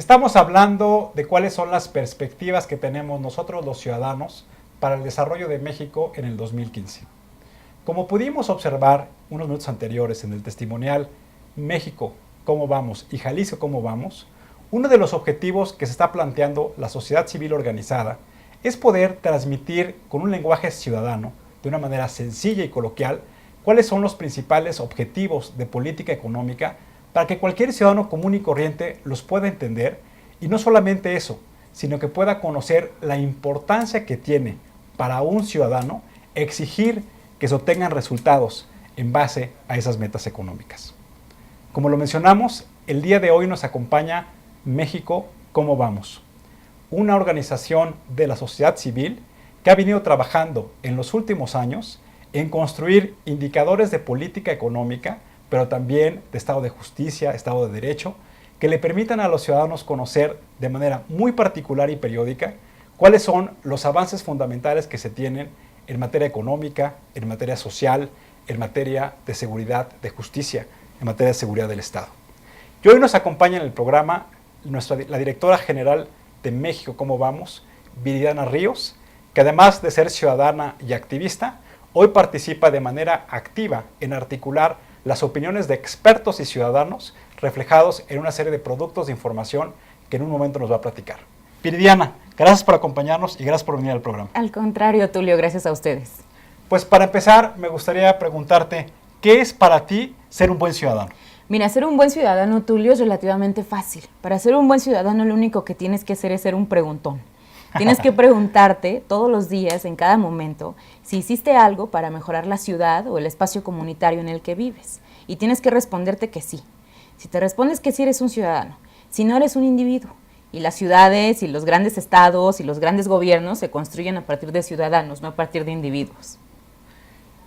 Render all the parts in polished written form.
Estamos hablando de cuáles son las perspectivas que tenemos nosotros los ciudadanos para el desarrollo de México en el 2015. Como pudimos observar unos minutos anteriores en el testimonial México, ¿cómo vamos? Y Jalisco, ¿cómo vamos? Uno de los objetivos que se está planteando la sociedad civil organizada es poder transmitir con un lenguaje ciudadano, de una manera sencilla y coloquial, cuáles son los principales objetivos de política económica para que cualquier ciudadano común y corriente los pueda entender, y no solamente eso, sino que pueda conocer la importancia que tiene para un ciudadano exigir que se obtengan resultados en base a esas metas económicas. Como lo mencionamos, el día de hoy nos acompaña México, ¿cómo vamos? Una organización de la sociedad civil que ha venido trabajando en los últimos años en construir indicadores de política económica, pero también de Estado de Justicia, Estado de Derecho, que le permitan a los ciudadanos conocer de manera muy particular y periódica cuáles son los avances fundamentales que se tienen en materia económica, en materia social, en materia de seguridad, de justicia, en materia de seguridad del Estado. Y hoy nos acompaña en el programa la directora general de México, ¿cómo vamos?, Viridiana Ríos, que además de ser ciudadana y activista, hoy participa de manera activa en articular las opiniones de expertos y ciudadanos reflejados en una serie de productos de información que en un momento nos va a platicar. Viridiana, gracias por acompañarnos y gracias por venir al programa. Al contrario, Tulio, gracias a ustedes. Pues para empezar, me gustaría preguntarte, ¿qué es para ti ser un buen ciudadano? Mira, ser un buen ciudadano, Tulio, es relativamente fácil. Para ser un buen ciudadano, lo único que tienes que hacer es ser un preguntón. Tienes que preguntarte todos los días, en cada momento, si hiciste algo para mejorar la ciudad o el espacio comunitario en el que vives. Y tienes que responderte que sí. Si te respondes que sí, eres un ciudadano. Si no, eres un individuo. Y las ciudades y los grandes estados y los grandes gobiernos se construyen a partir de ciudadanos, no a partir de individuos.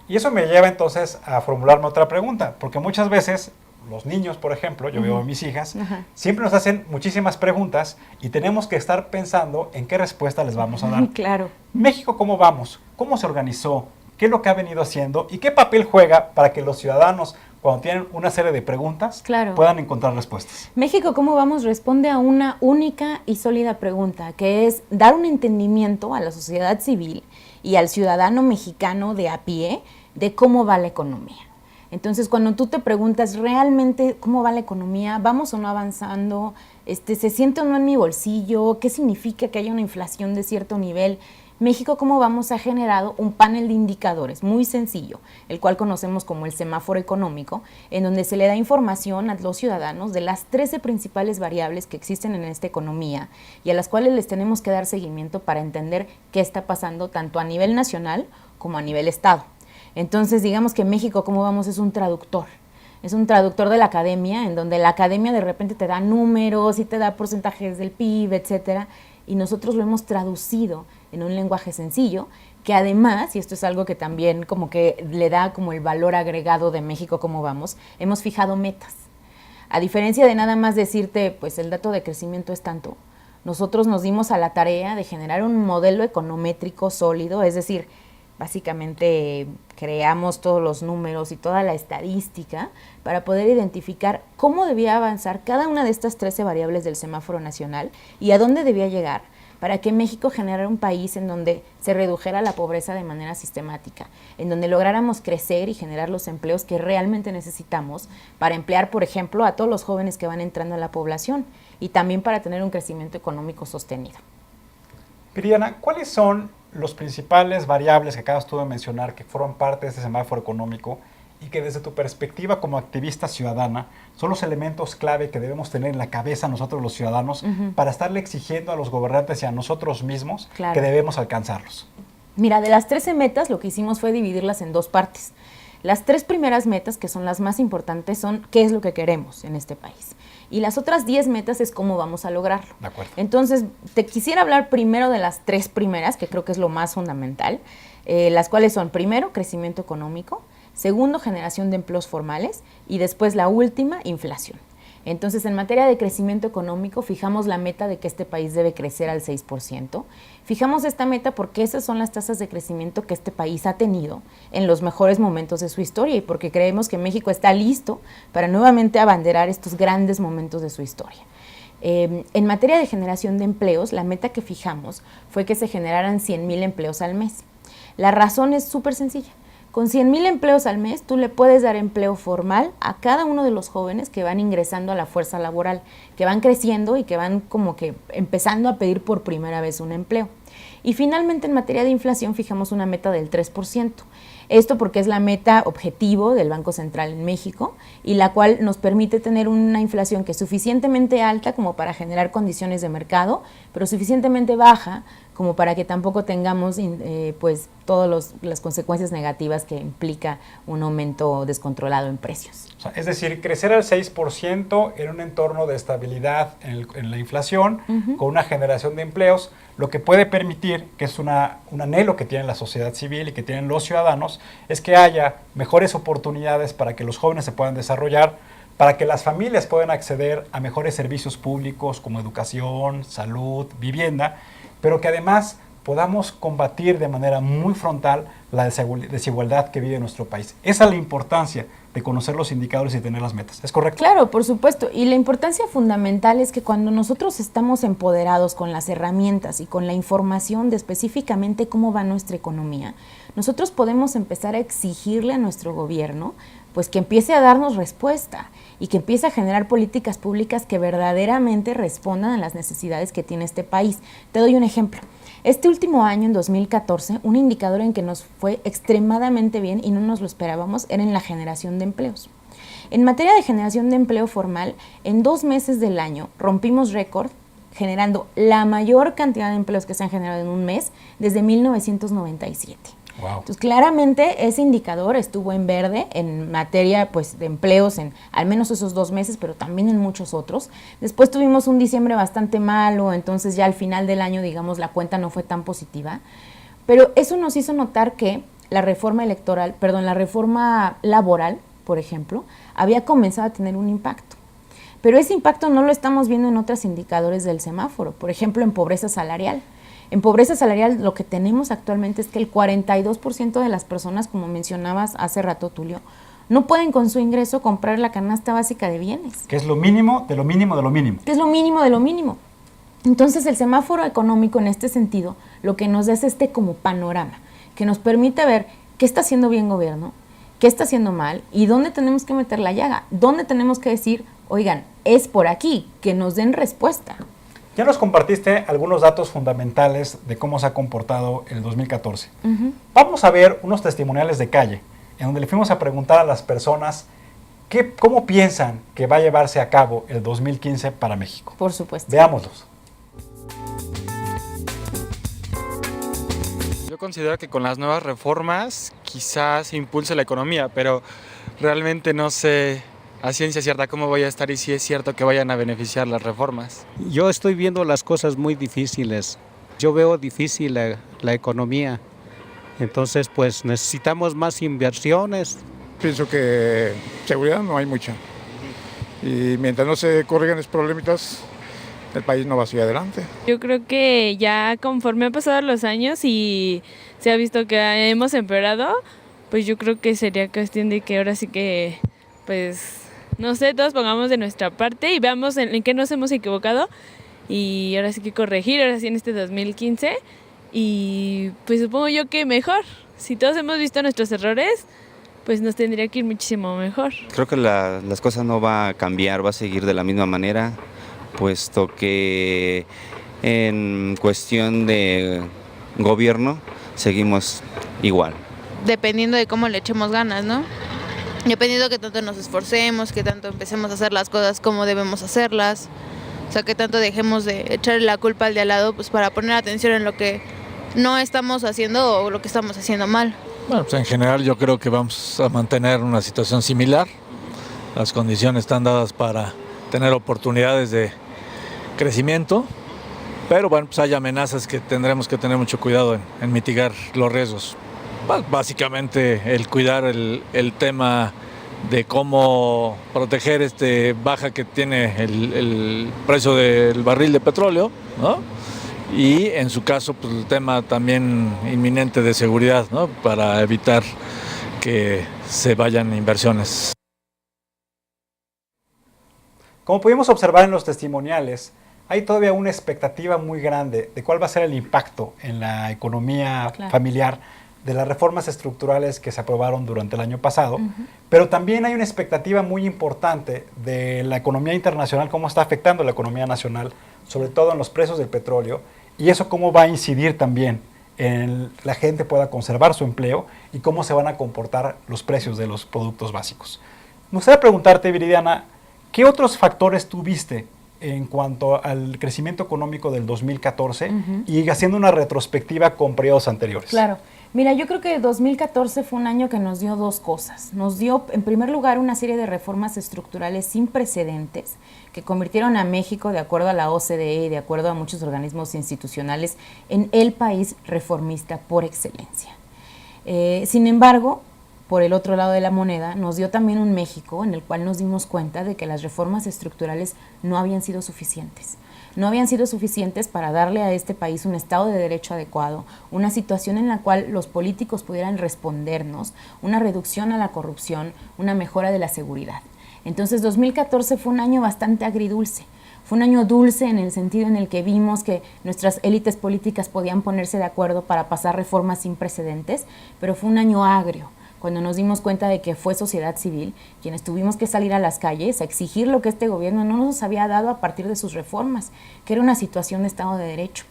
Y eso me lleva entonces a formularme otra pregunta, porque muchas veces los niños, por ejemplo, yo veo a mis hijas, siempre nos hacen muchísimas preguntas y tenemos que estar pensando en qué respuesta les vamos a dar. Claro. México, ¿cómo vamos? ¿Cómo se organizó? ¿Qué es lo que ha venido haciendo? ¿Y qué papel juega para que los ciudadanos, cuando tienen una serie de preguntas, puedan encontrar respuestas? México, ¿cómo vamos?, responde a una única y sólida pregunta, que es dar un entendimiento a la sociedad civil y al ciudadano mexicano de a pie de cómo va la economía. Entonces, cuando tú te preguntas realmente cómo va la economía, vamos o no avanzando, se siente o no en mi bolsillo, qué significa que haya una inflación de cierto nivel, México, ¿cómo vamos?, ha generado un panel de indicadores muy sencillo, el cual conocemos como el semáforo económico, en donde se le da información a los ciudadanos de las 13 principales variables que existen en esta economía y a las cuales les tenemos que dar seguimiento para entender qué está pasando tanto a nivel nacional como a nivel estado. Entonces, digamos que México, ¿cómo vamos?, es un traductor. Es un traductor de la academia, en donde la academia de repente te da números y te da porcentajes del PIB, etcétera, y nosotros lo hemos traducido en un lenguaje sencillo, que además, y esto es algo que también como que le da como el valor agregado de México, ¿cómo vamos?, hemos fijado metas. A diferencia de nada más decirte, pues el dato de crecimiento es tanto, nosotros nos dimos a la tarea de generar un modelo econométrico sólido, es decir, básicamente creamos todos los números y toda la estadística para poder identificar cómo debía avanzar cada una de estas 13 variables del semáforo nacional y a dónde debía llegar para que México generara un país en donde se redujera la pobreza de manera sistemática, en donde lográramos crecer y generar los empleos que realmente necesitamos para emplear, por ejemplo, a todos los jóvenes que van entrando a la población y también para tener un crecimiento económico sostenido. Viridiana, ¿cuáles son los principales variables que acabas tú de mencionar que forman parte de este semáforo económico y que desde tu perspectiva como activista ciudadana son los elementos clave que debemos tener en la cabeza nosotros los ciudadanos para estarle exigiendo a los gobernantes y a nosotros mismos que debemos alcanzarlos? Mira, de las 13 metas lo que hicimos fue dividirlas en dos partes. Las 3 primeras metas, que son las más importantes, son qué es lo que queremos en este país. Y las otras 10 metas es cómo vamos a lograrlo. De acuerdo. Entonces, te quisiera hablar primero de las 3 primeras, que creo que es lo más fundamental, las cuales son, primero, crecimiento económico, segundo, generación de empleos formales y después la última, inflación. Entonces, en materia de crecimiento económico, fijamos la meta de que este país debe crecer al 6%. Fijamos esta meta porque esas son las tasas de crecimiento que este país ha tenido en los mejores momentos de su historia y porque creemos que México está listo para nuevamente abanderar estos grandes momentos de su historia. En materia de generación de empleos, la meta que fijamos fue que se generaran 100,000 empleos al mes. La razón es súper sencilla. Con 100,000 empleos al mes, tú le puedes dar empleo formal a cada uno de los jóvenes que van ingresando a la fuerza laboral, que van creciendo y que van como que empezando a pedir por primera vez un empleo. Y finalmente, en materia de inflación, fijamos una meta del 3%. Esto porque es la meta objetivo del Banco Central en México y la cual nos permite tener una inflación que es suficientemente alta como para generar condiciones de mercado, pero suficientemente baja como para que tampoco tengamos pues todas las consecuencias negativas que implica un aumento descontrolado en precios. O sea, es decir, crecer al 6% en un entorno de estabilidad en la inflación, con una generación de empleos, lo que puede permitir, que es un anhelo que tiene la sociedad civil y que tienen los ciudadanos, es que haya mejores oportunidades para que los jóvenes se puedan desarrollar, para que las familias puedan acceder a mejores servicios públicos como educación, salud, vivienda, pero que además podamos combatir de manera muy frontal la desigualdad que vive nuestro país. Esa es la importancia de conocer los indicadores y tener las metas. ¿Es correcto? Claro, por supuesto. Y la importancia fundamental es que cuando nosotros estamos empoderados con las herramientas y con la información de específicamente cómo va nuestra economía, nosotros podemos empezar a exigirle a nuestro gobierno pues que empiece a darnos respuesta y que empiece a generar políticas públicas que verdaderamente respondan a las necesidades que tiene este país. Te doy un ejemplo. Este último año, en 2014, un indicador en que nos fue extremadamente bien y no nos lo esperábamos era en la generación de empleos. En materia de generación de empleo formal, en 2 meses del año rompimos récord generando la mayor cantidad de empleos que se han generado en un mes desde 1997. Wow. Entonces, claramente ese indicador estuvo en verde en materia pues, de empleos en al menos esos 2 meses, pero también en muchos otros. Después tuvimos un diciembre bastante malo, entonces ya al final del año, digamos, la cuenta no fue tan positiva. Pero eso nos hizo notar que la reforma laboral, por ejemplo, había comenzado a tener un impacto. Pero ese impacto no lo estamos viendo en otros indicadores del semáforo, por ejemplo, en pobreza salarial. En pobreza salarial lo que tenemos actualmente es que el 42% de las personas, como mencionabas hace rato, Tulio, no pueden con su ingreso comprar la canasta básica de bienes. Que es lo mínimo de lo mínimo de lo mínimo. Que es lo mínimo de lo mínimo. Entonces el semáforo económico en este sentido lo que nos da es como panorama, que nos permite ver qué está haciendo bien gobierno, qué está haciendo mal y dónde tenemos que meter la llaga, dónde tenemos que decir, oigan, es por aquí, que nos den respuesta. Ya nos compartiste algunos datos fundamentales de cómo se ha comportado el 2014. Vamos a ver unos testimoniales de calle, en donde le fuimos a preguntar a las personas cómo piensan que va a llevarse a cabo el 2015 para México. Por supuesto. Veámoslos. Yo considero que con las nuevas reformas quizás se impulse la economía, pero realmente no sé a ciencia cierta cómo voy a estar y si es cierto que vayan a beneficiar las reformas. Yo estoy viendo las cosas muy difíciles. Yo veo difícil la economía. Entonces, pues necesitamos más inversiones. Pienso que seguridad no hay mucha. Y mientras no se corrijan los problemitas, el país no va a seguir adelante. Yo creo que ya conforme han pasado los años y se ha visto que hemos empeorado, pues yo creo que sería cuestión de que ahora sí que, pues, no sé, todos pongamos de nuestra parte y veamos en qué nos hemos equivocado y ahora sí que corregir, ahora sí en este 2015 y pues supongo yo que mejor. Si todos hemos visto nuestros errores, pues nos tendría que ir muchísimo mejor. Creo que las cosas no va a cambiar, va a seguir de la misma manera, puesto que en cuestión de gobierno seguimos igual. Dependiendo de cómo le echemos ganas, ¿no? Dependiendo de qué tanto nos esforcemos, qué tanto empecemos a hacer las cosas como debemos hacerlas, o sea, qué tanto dejemos de echarle la culpa al de al lado, pues para poner atención en lo que no estamos haciendo o lo que estamos haciendo mal. Bueno, pues en general yo creo que vamos a mantener una situación similar. Las condiciones están dadas para tener oportunidades de crecimiento, pero bueno, pues hay amenazas que tendremos que tener mucho cuidado en mitigar los riesgos. Básicamente el cuidar el tema de cómo proteger baja que tiene el precio del barril de petróleo, ¿no? Y en su caso pues el tema también inminente de seguridad, ¿no? Para evitar que se vayan inversiones. Como pudimos observar en los testimoniales, hay todavía una expectativa muy grande de cuál va a ser el impacto en la economía familiar de las reformas estructurales que se aprobaron durante el año pasado, pero también hay una expectativa muy importante de la economía internacional, cómo está afectando la economía nacional, sobre todo en los precios del petróleo, y eso cómo va a incidir también en la gente pueda conservar su empleo y cómo se van a comportar los precios de los productos básicos. Me gustaría preguntarte, Viridiana, ¿qué otros factores tuviste en cuanto al crecimiento económico del 2014 y haciendo una retrospectiva con periodos anteriores? Claro. Mira, yo creo que el 2014 fue un año que nos dio dos cosas. Nos dio, en primer lugar, una serie de reformas estructurales sin precedentes que convirtieron a México, de acuerdo a la OCDE y de acuerdo a muchos organismos institucionales, en el país reformista por excelencia. Sin embargo, por el otro lado de la moneda, nos dio también un México en el cual nos dimos cuenta de que las reformas estructurales no habían sido suficientes. No habían sido suficientes para darle a este país un Estado de Derecho adecuado, una situación en la cual los políticos pudieran respondernos, una reducción a la corrupción, una mejora de la seguridad. Entonces 2014 fue un año bastante agridulce. Fue un año dulce en el sentido en el que vimos que nuestras élites políticas podían ponerse de acuerdo para pasar reformas sin precedentes, pero fue un año agrio, cuando nos dimos cuenta de que fue sociedad civil quienes tuvimos que salir a las calles a exigir lo que este gobierno no nos había dado a partir de sus reformas, que era una situación de Estado de Derecho.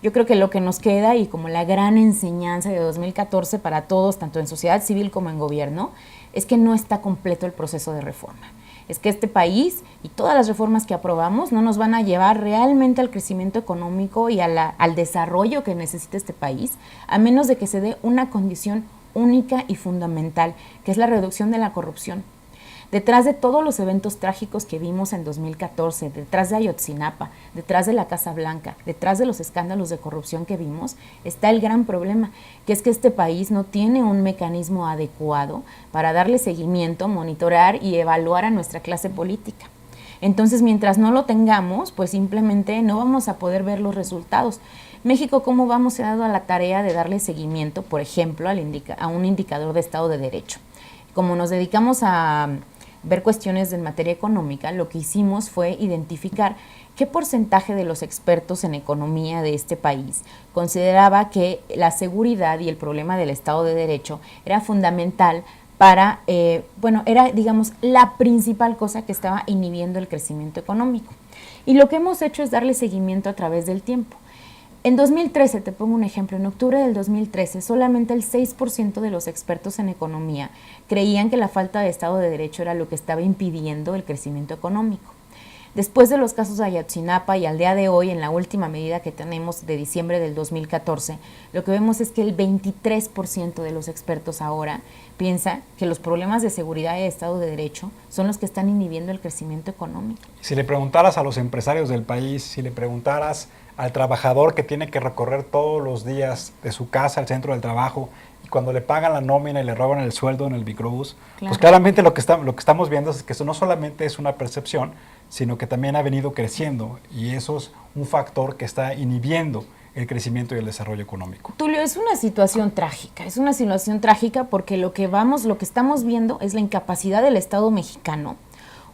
Yo creo que lo que nos queda y como la gran enseñanza de 2014 para todos, tanto en sociedad civil como en gobierno, es que no está completo el proceso de reforma. Es que este país y todas las reformas que aprobamos no nos van a llevar realmente al crecimiento económico y al desarrollo que necesita este país, a menos de que se dé una condición única y fundamental, que es la reducción de la corrupción. Detrás de todos los eventos trágicos que vimos en 2014, detrás de Ayotzinapa, detrás de la Casa Blanca, detrás de los escándalos de corrupción que vimos, está el gran problema, que es que este país no tiene un mecanismo adecuado para darle seguimiento, monitorear y evaluar a nuestra clase política. Entonces, mientras no lo tengamos, pues simplemente no vamos a poder ver los resultados. México, ¿cómo vamos? Se ha dado a la tarea de darle seguimiento, por ejemplo, a un indicador de Estado de Derecho. Como nos dedicamos a ver cuestiones en materia económica, lo que hicimos fue identificar qué porcentaje de los expertos en economía de este país consideraba que la seguridad y el problema del Estado de Derecho era fundamental para, era, digamos, la principal cosa que estaba inhibiendo el crecimiento económico. Y lo que hemos hecho es darle seguimiento a través del tiempo. En 2013, te pongo un ejemplo, en octubre del 2013, solamente el 6% de los expertos en economía creían que la falta de Estado de Derecho era lo que estaba impidiendo el crecimiento económico. Después de los casos de Ayotzinapa y al día de hoy, en la última medida que tenemos de diciembre del 2014, lo que vemos es que el 23% de los expertos ahora piensa que los problemas de seguridad y de Estado de Derecho son los que están inhibiendo el crecimiento económico. Si le preguntaras a los empresarios del país, si le preguntaras al trabajador que tiene que recorrer todos los días de su casa al centro del trabajo y cuando le pagan la nómina y le roban el sueldo en el microbús, pues claramente lo que estamos viendo es que eso no solamente es una percepción, sino que también ha venido creciendo y eso es un factor que está inhibiendo el crecimiento y el desarrollo económico. Tulio, es una situación trágica porque lo que estamos viendo es la incapacidad del Estado mexicano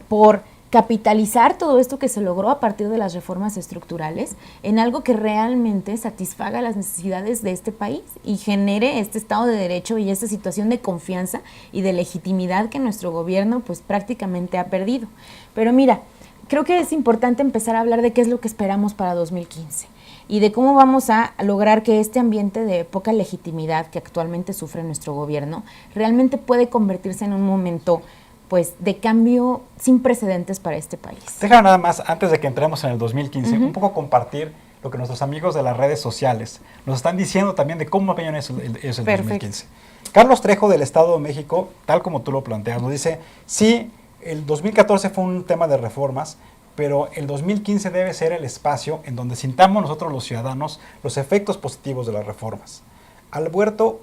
por capitalizar todo esto que se logró a partir de las reformas estructurales en algo que realmente satisfaga las necesidades de este país y genere este Estado de Derecho y esta situación de confianza y de legitimidad que nuestro gobierno pues prácticamente ha perdido. Pero mira, creo que es importante empezar a hablar de qué es lo que esperamos para 2015 y de cómo vamos a lograr que este ambiente de poca legitimidad que actualmente sufre nuestro gobierno realmente puede convertirse en un momento pues de cambio sin precedentes para este país. Déjame nada más, antes de que entremos en el 2015, un poco compartir lo que nuestros amigos de las redes sociales nos están diciendo también de cómo ven ellos el 2015. Carlos Trejo del Estado de México, tal como tú lo planteas, nos dice, sí, el 2014 fue un tema de reformas, pero el 2015 debe ser el espacio en donde sintamos nosotros los ciudadanos los efectos positivos de las reformas. Alberto,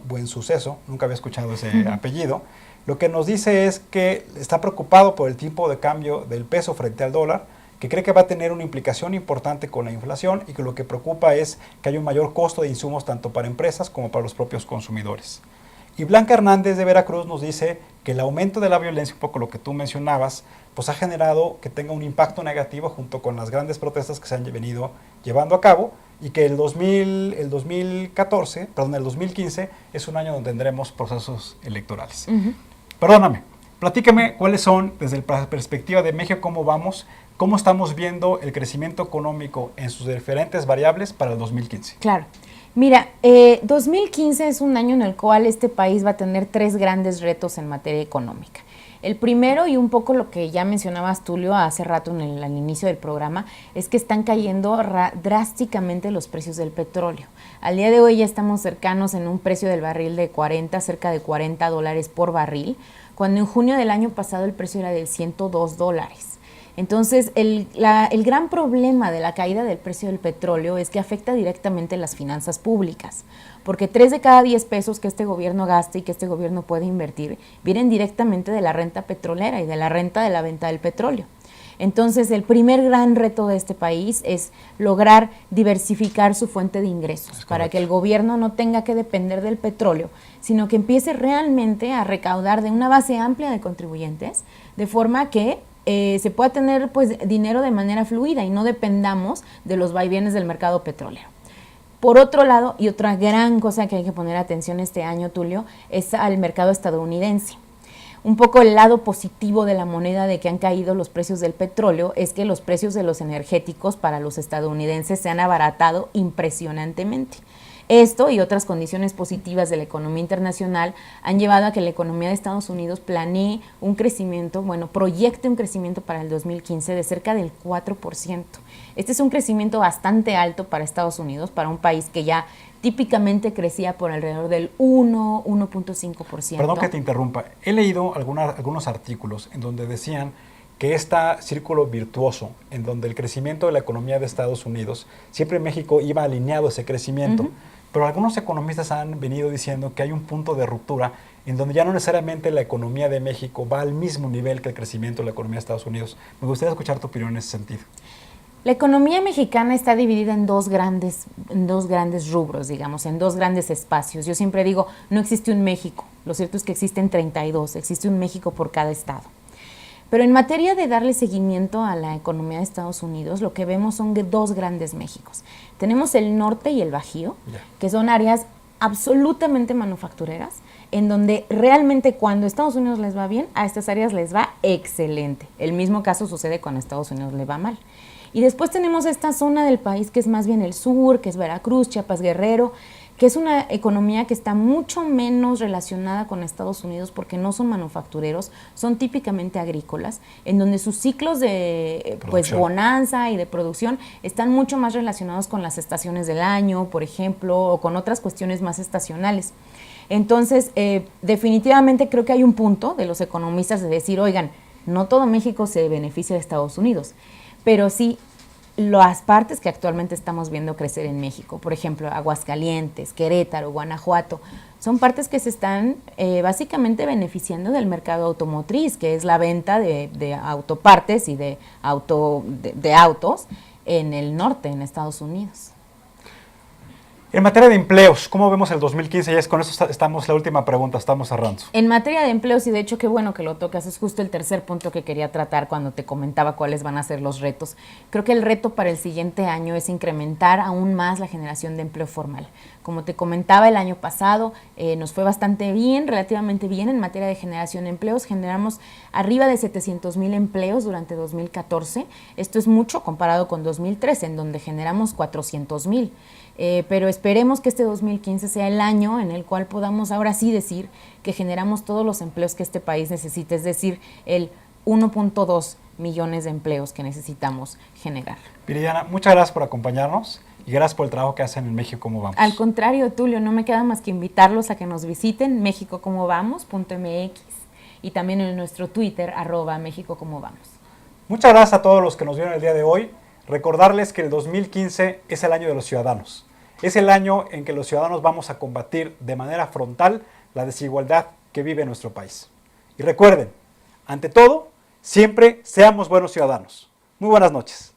Buensuceso, nunca había escuchado ese apellido, lo que nos dice es que está preocupado por el tipo de cambio del peso frente al dólar, que cree que va a tener una implicación importante con la inflación y que lo que preocupa es que haya un mayor costo de insumos tanto para empresas como para los propios consumidores. Y Blanca Hernández de Veracruz nos dice que el aumento de la violencia, un poco lo que tú mencionabas, pues ha generado que tenga un impacto negativo junto con las grandes protestas que se han venido llevando a cabo, y que el 2015 es un año donde tendremos procesos electorales. Perdóname, platícame cuáles son, desde la perspectiva de México, cómo vamos, cómo estamos viendo el crecimiento económico en sus diferentes variables para el 2015. Claro. Mira, 2015 es un año en el cual este país va a tener 3 grandes retos en materia económica. El primero, y un poco lo que ya mencionabas, Tulio, hace rato al inicio del programa, es que están cayendo drásticamente los precios del petróleo. Al día de hoy ya estamos cercanos en un precio del barril de cerca de $40 por barril, cuando en junio del año pasado el precio era de $102. Entonces, el gran problema de la caída del precio del petróleo es que afecta directamente las finanzas públicas, porque 3 de cada 10 pesos que este gobierno gasta y que este gobierno puede invertir vienen directamente de la renta petrolera y de la renta de la venta del petróleo. Entonces, el primer gran reto de este país es lograr diversificar su fuente de ingresos para que el gobierno no tenga que depender del petróleo, sino que empiece realmente a recaudar de una base amplia de contribuyentes, de forma que se pueda tener pues dinero de manera fluida y no dependamos de los vaivenes del mercado petrolero. Por otro lado, y otra gran cosa que hay que poner atención este año, Tulio, es al mercado estadounidense. Un poco el lado positivo de la moneda de que han caído los precios del petróleo es que los precios de los energéticos para los estadounidenses se han abaratado impresionantemente. Esto y otras condiciones positivas de la economía internacional han llevado a que la economía de Estados Unidos planee un crecimiento, proyecte un crecimiento para el 2015 de cerca del 4%. Este es un crecimiento bastante alto para Estados Unidos, para un país que ya típicamente crecía por alrededor del 1.5%. Perdón que te interrumpa. He leído algunos artículos en donde decían que este círculo virtuoso, en donde el crecimiento de la economía de Estados Unidos, siempre México iba alineado a ese crecimiento, pero algunos economistas han venido diciendo que hay un punto de ruptura en donde ya no necesariamente la economía de México va al mismo nivel que el crecimiento de la economía de Estados Unidos. Me gustaría escuchar tu opinión en ese sentido. La economía mexicana está dividida en dos grandes rubros, digamos, en 2 grandes espacios. Yo siempre digo, no existe un México, lo cierto es que existen 32, existe un México por cada estado. Pero en materia de darle seguimiento a la economía de Estados Unidos, lo que vemos son 2 grandes Méxicos. Tenemos el norte y el Bajío, que son áreas absolutamente manufactureras, en donde realmente cuando a Estados Unidos les va bien, a estas áreas les va excelente. El mismo caso sucede cuando a Estados Unidos le va mal. Y después tenemos esta zona del país que es más bien el sur, que es Veracruz, Chiapas, Guerrero, que es una economía que está mucho menos relacionada con Estados Unidos porque no son manufactureros, son típicamente agrícolas, en donde sus ciclos de bonanza y de producción están mucho más relacionados con las estaciones del año, por ejemplo, o con otras cuestiones más estacionales. Entonces, definitivamente creo que hay un punto de los economistas de decir, oigan, no todo México se beneficia de Estados Unidos, pero sí las partes que actualmente estamos viendo crecer en México, por ejemplo, Aguascalientes, Querétaro, Guanajuato, son partes que se están básicamente beneficiando del mercado automotriz, que es la venta de autopartes y de autos en el norte, en Estados Unidos. En materia de empleos, ¿cómo vemos el 2015? Ya con eso estamos, la última pregunta, estamos cerrando. En materia de empleos, y de hecho qué bueno que lo tocas, es justo el tercer punto que quería tratar cuando te comentaba cuáles van a ser los retos. Creo que el reto para el siguiente año es incrementar aún más la generación de empleo formal. Como te comentaba, el año pasado nos fue bastante bien, relativamente bien en materia de generación de empleos. Generamos arriba de 700,000 empleos durante 2014. Esto es mucho comparado con 2013, en donde generamos 400,000. Pero esperemos que este 2015 sea el año en el cual podamos ahora sí decir que generamos todos los empleos que este país necesita, es decir, el 1.2 millones de empleos que necesitamos generar. Viridiana, muchas gracias por acompañarnos y gracias por el trabajo que hacen en México Cómo Vamos. Al contrario, Tulio, no me queda más que invitarlos a que nos visiten mexicocomovamos.mx y también en nuestro Twitter, @mexicocomovamos. Muchas gracias a todos los que nos vieron el día de hoy. Recordarles que el 2015 es el año de los ciudadanos. Es el año en que los ciudadanos vamos a combatir de manera frontal la desigualdad que vive nuestro país. Y recuerden, ante todo, siempre seamos buenos ciudadanos. Muy buenas noches.